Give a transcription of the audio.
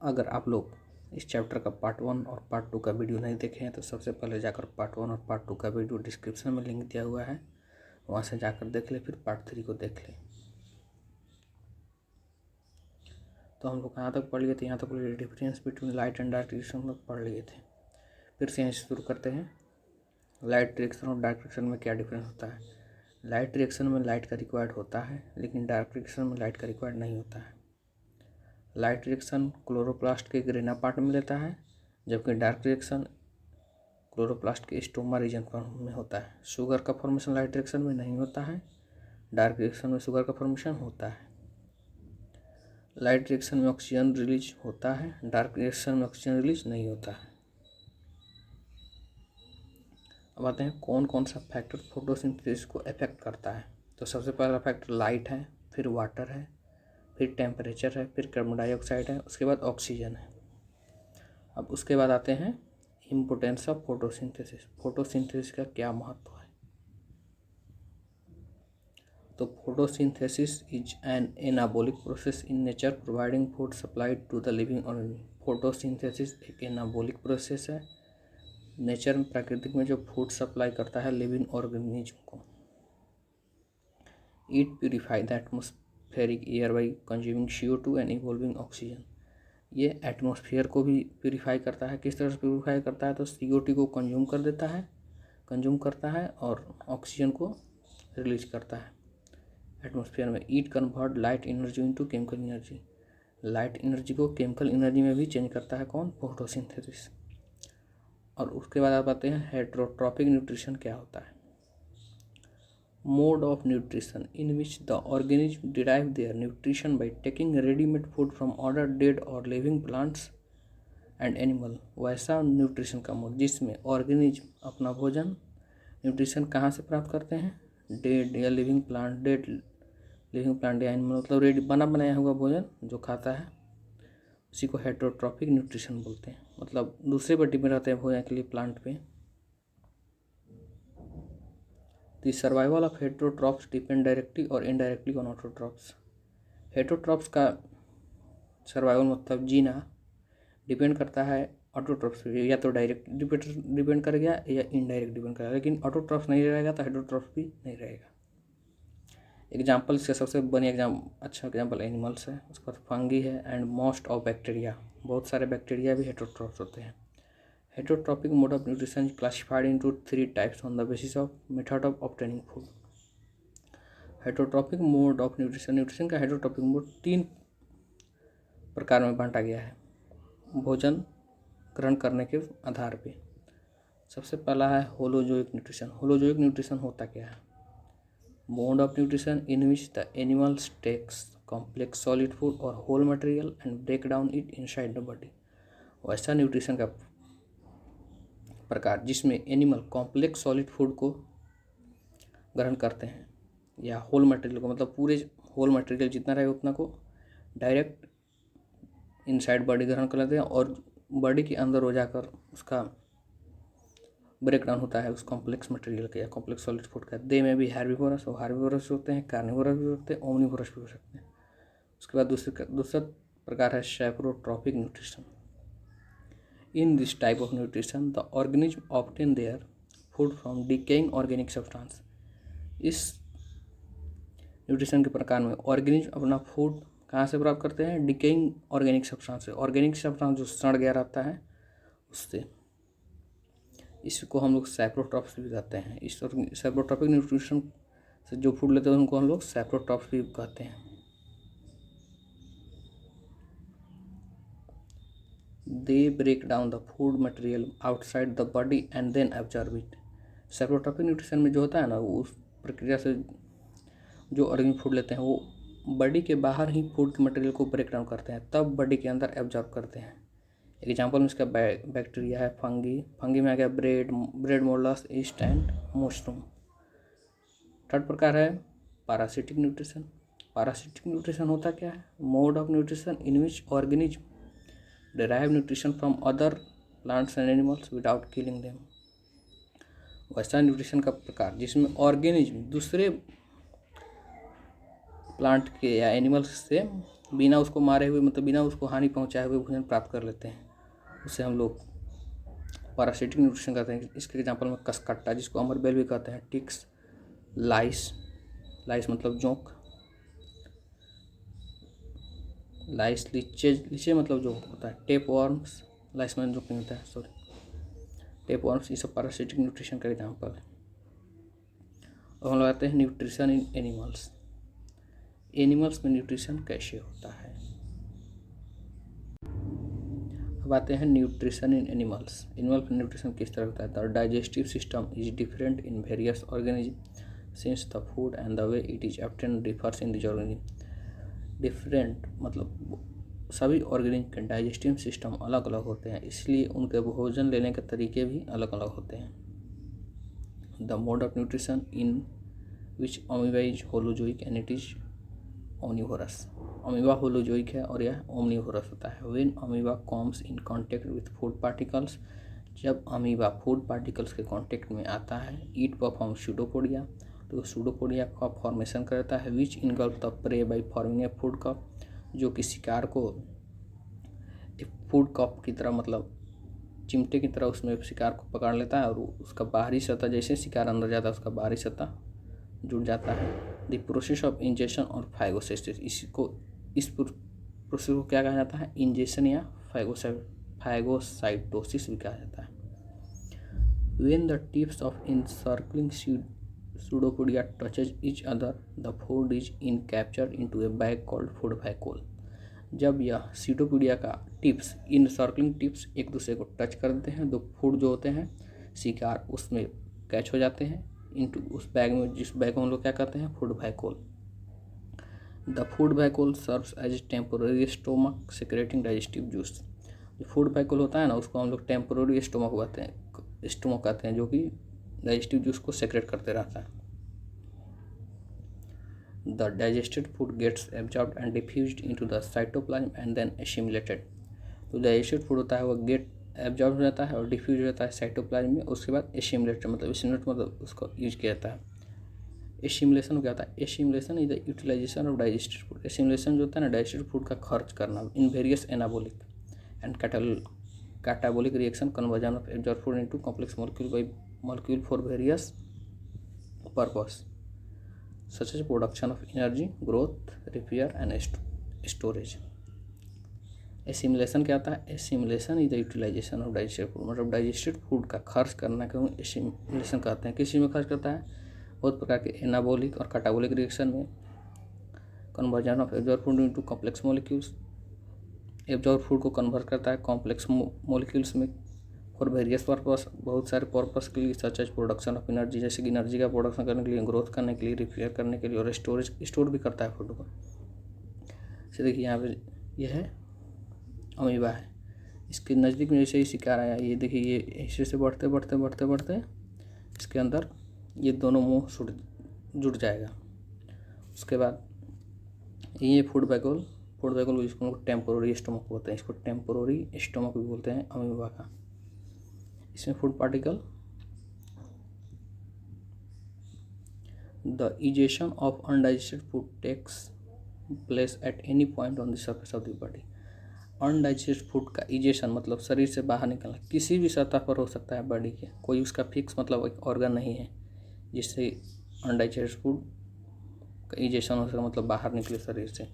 अगर आप लोग इस चैप्टर का पार्ट 1 और पार्ट 2 का वीडियो नहीं देखे हैं तो सबसे पहले जाकर पार्ट 1 और पार्ट 2 का वीडियो डिस्क्रिप्शन में लिंक दिया हुआ है, वहाँ से जाकर देख ले, फिर पार्ट 3 को देख ले। तो हम लोग कहाँ तक पढ़ लिए थे? यहाँ तक पढ़ लिए difference between light and dark direction तक पढ़ लिए थे। फिर से यहाँ से शुरू करते हैं। लाइट डायरेक्शन और डार्क डायरेक्शन में क्या डिफरेंस होता है? लाइट डायरेक्शन में लाइट का रिक्वायर्ड होता है, लेकिन डार्क डायरेक्शन में लाइट का रिक्वायर्ड नहीं होता है। लाइट डायरेक्शन क्लोरोप्लास्ट के ग्रेना पार्ट में लेता है, जबकि डार्क डायरेक्शन क्लोरोप्लास्ट के स्टोमा रीजन में होता है। शुगर का फॉर्मेशन लाइट डायरेक्शन में नहीं होता है, डार्क डायरेक्शन में शुगर का फॉर्मेशन होता है। लाइट डायरेक्शन में ऑक्सीजन रिलीज होता है, डार्क डायरेक्शन में ऑक्सीजन रिलीज नहीं होता है। अब आते हैं कौन कौन सा फैक्टर फोटोसिंथेसिस को अफेक्ट करता है। तो सबसे पहला फैक्टर लाइट है, फिर वाटर है, फिर टेम्परेचर है, फिर कार्बन डाइऑक्साइड है, उसके बाद ऑक्सीजन है। अब उसके बाद आते हैं इम्पोर्टेंस ऑफ फोटोसिंथेसिस। फोटोसिंथेसिस का क्या महत्व है? तो photosynthesis is an anabolic process in nature providing food supply to the living organism. Photosynthesis एक एनाबॉलिक प्रोसेस है, नेचर में प्राकृतिक में जो फूड सप्लाई करता है लिविंग ऑर्गेनिज्म को। It purify the atmospheric air by consuming CO2 and evolving oxygen. ये एटमॉस्फेयर को भी प्यूरिफाई करता है। किस तरह से प्यूरिफाई करता है? तो CO2 को कंज्यूम करता है और ऑक्सीजन को रिलीज करता है एटमॉस्फेयर में। It convert light energy into chemical energy. Light energy को केमिकल एनर्जी में भी चेंज करता है कौन? फोटोसिंथेसिस। और उसके बाद आप आते हैं हेटेरोट्रॉपिक न्यूट्रिशन क्या होता है। Mode of nutrition in which the organism derive their nutrition by taking readymade food from other dead और लिविंग प्लांट्स एंड एनिमल। वैसा न्यूट्रिशन का मोड जिसमें ऑर्गेनिज्म अपना भोजन न्यूट्रिशन कहाँ से प्राप्त करते हैं? डेड या लिविंग प्लांट, लिविंग प्लांट या एनिमल, मतलब रेडी बना बनाया हुआ भोजन जो खाता है उसी को हेटेरोट्रॉपिक न्यूट्रिशन बोलते हैं। मतलब दूसरे पर डिपेंड रहते हैं भोजन के लिए प्लांट पे। The survival of heterotrophs depend directly और इनडायरेक्टली ऑन ऑटोट्रॉप्स। हेटेरोट्रॉप्स का सर्वाइवल मतलब जीना डिपेंड करता है ऑटोट्रॉप्स पे, या तो डायरेक्ट डिपेंड कर गया या इनडायरेक्ट डिपेंड करेगा, लेकिन ऑटोट्रॉप्स नहीं रहेगा तो हेटेरोट्रॉप्स भी नहीं रहेगा। एग्जाम्पल इसका सबसे अच्छा एग्जाम्पल एनिमल्स है, उसके बाद फंगी है एंड मोस्ट ऑफ बैक्टीरिया। बहुत सारे बैक्टीरिया भी हेटेरोट्रॉप्स होते हैं। Heterotrophic mode of nutrition classified into 3 types on the basis of method of obtaining food. Heterotrophic mode of nutrition का हेटेरोट्रॉपिक मोड 3 प्रकार में बांटा गया है भोजन ग्रहण करने के आधार पे। सबसे पहला है होलोजोइक न्यूट्रिशन। होलोजोइक न्यूट्रिशन होता क्या है? Mode of nutrition in which the animals takes complex solid food और whole material and break down it inside the body. वैसा न्यूट्रिशन का प्रकार जिसमें एनिमल कॉम्प्लेक्स सॉलिड फूड को ग्रहण करते हैं या होल मटेरियल को, मतलब पूरे होल मटेरियल जितना रहे उतना को डायरेक्ट इनसाइड बॉडी ग्रहण कर लेते हैं और बॉडी के अंदर हो जाकर उसका ब्रेक डाउन होता है उस कॉम्प्लेक्स मटेरियल का या कॉम्प्लेक्स सॉलिड फूड का। दे में भी हार्बिवोरस और हार्बिवोरस होते हैं, कार्निवोरस भी होते हैं, ओमनिवोरस भी हो सकते हैं। उसके बाद दूसरा प्रकार है saprotrophic nutrition. In this type of nutrition the organism obtain their food from decaying organic substance. इस न्यूट्रिशन के प्रकार में ऑर्गेनिज्म अपना फूड कहाँ से प्राप्त करते हैं? डिकेइंग ऑर्गेनिक सब्सटेंस से। ऑर्गेनिक सब्सटेंस जो सड़ गया रहता है उससे। इसको हम लोग सैप्रोट्रॉप्स भी कहते हैं। इस सैप्रोट्रॉपिक न्यूट्रिशन से जो फूड लेते हैं उनको हम लोग सैप्रोट्रॉप्स भी कहते हैं। They break down the food material outside the body and then absorb it. Saprotrophic nutrition में जो होता है ना, वो उस प्रक्रिया से जो ऑर्गेनिक फूड लेते हैं वो बॉडी के बाहर ही फूड के मटेरियल को ब्रेक डाउन करते हैं, तब बॉडी के अंदर एब्जॉर्ब करते हैं। एग्जाम्पल में इसका बैक्टीरिया है फंगी में आ गया bread moulds east and mushroom. Third प्रकार है पैरासिटिक न्यूट्रिशन। पैरासिटिक न्यूट्रिशन होता क्या है? Mode of nutrition in which organism derive nutrition from other plants and animals without killing them. वैसा न्यूट्रिशन का प्रकार जिसमें ऑर्गेनिज्म दूसरे प्लांट के या एनिमल्स से बिना उसको मारे हुए, मतलब बिना उसको हानि पहुंचाए हुए भोजन प्राप्त कर लेते हैं, उसे हम लोग पैरासिटिक न्यूट्रिशन कहते हैं। इसके एग्जाम्पल में कसकट्टा, जिसको अमरबेल भी कहते हैं, टिक्स, लाइस, लाइस मतलब जोंक, लाइस, लीचे मतलब जो होता है, टेप वर्म्स, लाइस में जो नहीं होता है, सॉरी, टेप वर्म्स, ये सब पैरासिटिक न्यूट्रिशन का एग्जाम्पल है। और हम लोग आते हैं न्यूट्रिशन इन एनिमल्स। एनिमल्स में न्यूट्रिशन कैसे होता है। अब आते हैं न्यूट्रिशन इन एनिमल्स। एनिमल में न्यूट्रिशन किस तरह होता है। The digestive system is different in various organism since the food and the way it is obtained differs in this organism. Different मतलब सभी ऑर्गेनिज्म के डाइजेस्टिव सिस्टम अलग अलग होते हैं, इसलिए उनके भोजन लेने के तरीके भी अलग अलग होते हैं। The mode of nutrition in which amoeba is holozoic and it is omnivorous. Amoeba holozoic है और यह ओमनीवोरस होता है। When amoeba comes in contact with food particles, जब अमीबा फूड पार्टिकल्स के कांटेक्ट में आता है, ईट परफॉर्म सूडोपोडिया, तो सूडोपोडिया का फॉर्मेशन करता है, which engulf the prey by forming a food cup, जो कि शिकार को एक फूड कप की तरह, मतलब चिमटे की तरह उसमें शिकार को पकड़ लेता है, और उसका बाहरी सतह, जैसे शिकार अंदर जाता है उसका बाहरी सतह जुड़ जाता है। द प्रोसेस ऑफ इंजेक्शन और फाइगोसाइटोसिस, इस प्रोसेस को क्या कहा जाता है, इंजेक्शन या फाइगोसाइटोसिस भी कहा जाता है। When the tips of encircling pseudopodia touches each other, the food is encaptured into a bag called food vacuole। जब यह सीटोपीडिया का टिप्स, इनसर्कलिंग टिप्स एक दूसरे को टच करते हैं, तो फूड जो होते हैं शिकार उसमें कैच हो जाते हैं इनटू उस बैग में, जिस बैग को हम लोग क्या कहते हैं, food vacuole. The food vacuole serves as temporary stomach secreting digestive juice. जो फूड वैक्यूल होता है ना, उसको हम लोग टेम्पोररी स्टोमक कहते हैं, जो कि डाइजेस्टिव जूस को सेक्रेट करते रहता है। The digested food gets absorbed and diffused into the cytoplasm and then assimilated. तो डाइजेस्टेड फूड होता है वह गेट एब्जॉर्ब हो जाता है और डिफ्यूज हो जाता है साइटोप्लाज्म में, उसके बाद एसिमिलेटेड मतलब उसको यूज किया जाता है। एसिमिलेशन क्या होता है, assimilation is the utilization of digested food. Assimilation जो होता है ना, डाइजेस्टेड फूड का खर्च करना in various anabolic and catabolic reaction, conversion of absorb food into complex molecule for various purpose such as production of energy, growth, repair and storage। Assimilation क्या होता है, assimilation is the utilization of digested food, मतलब digested food का खर्च करना को assimilation कहते हैं। किस चीज़ में खर्च करता है, बहुत प्रकार के एनाबोलिक और कैटाबोलिक रिएक्शन में, conversion of absorb food into complex molecules, absorb food को कन्वर्ट करता है कॉम्प्लेक्स मॉलिक्यूल्स में, और वेरियस पर्पस, बहुत सारे पर्पस के लिए, such as production of energy, जैसे कि एनर्जी का प्रोडक्शन करने के लिए, ग्रोथ करने के लिए, रिपेयर करने के लिए, और स्टोर भी करता है फूड को। जैसे देखिए यहाँ पे यह है अमीबा है, इसके नज़दीक में जैसे ही शिकार आया, ये देखिए ये ऐसे से बढ़ते बढ़ते बढ़ते बढ़ते इसके अंदर ये दोनों मुंह जुड़ जाएगा। उसके बाद ये फूड वैक्यूल जिसको हम टेम्पोररी स्टोमक बोलते हैं, इसको टेम्पोररी स्टोमक भी बोलते हैं अमीबा का। इसमें food particle, the egestion of undigested food takes place at any point on the surface of the body. Undigested food का इजेशन मतलब शरीर से बाहर निकलना, किसी भी सतह पर हो सकता है बॉडी के, कोई उसका फिक्स मतलब एक ऑर्गन नहीं है जिससे अनडाइजेस्टेड फूड का इजेशन हो सके, मतलब बाहर निकले शरीर से।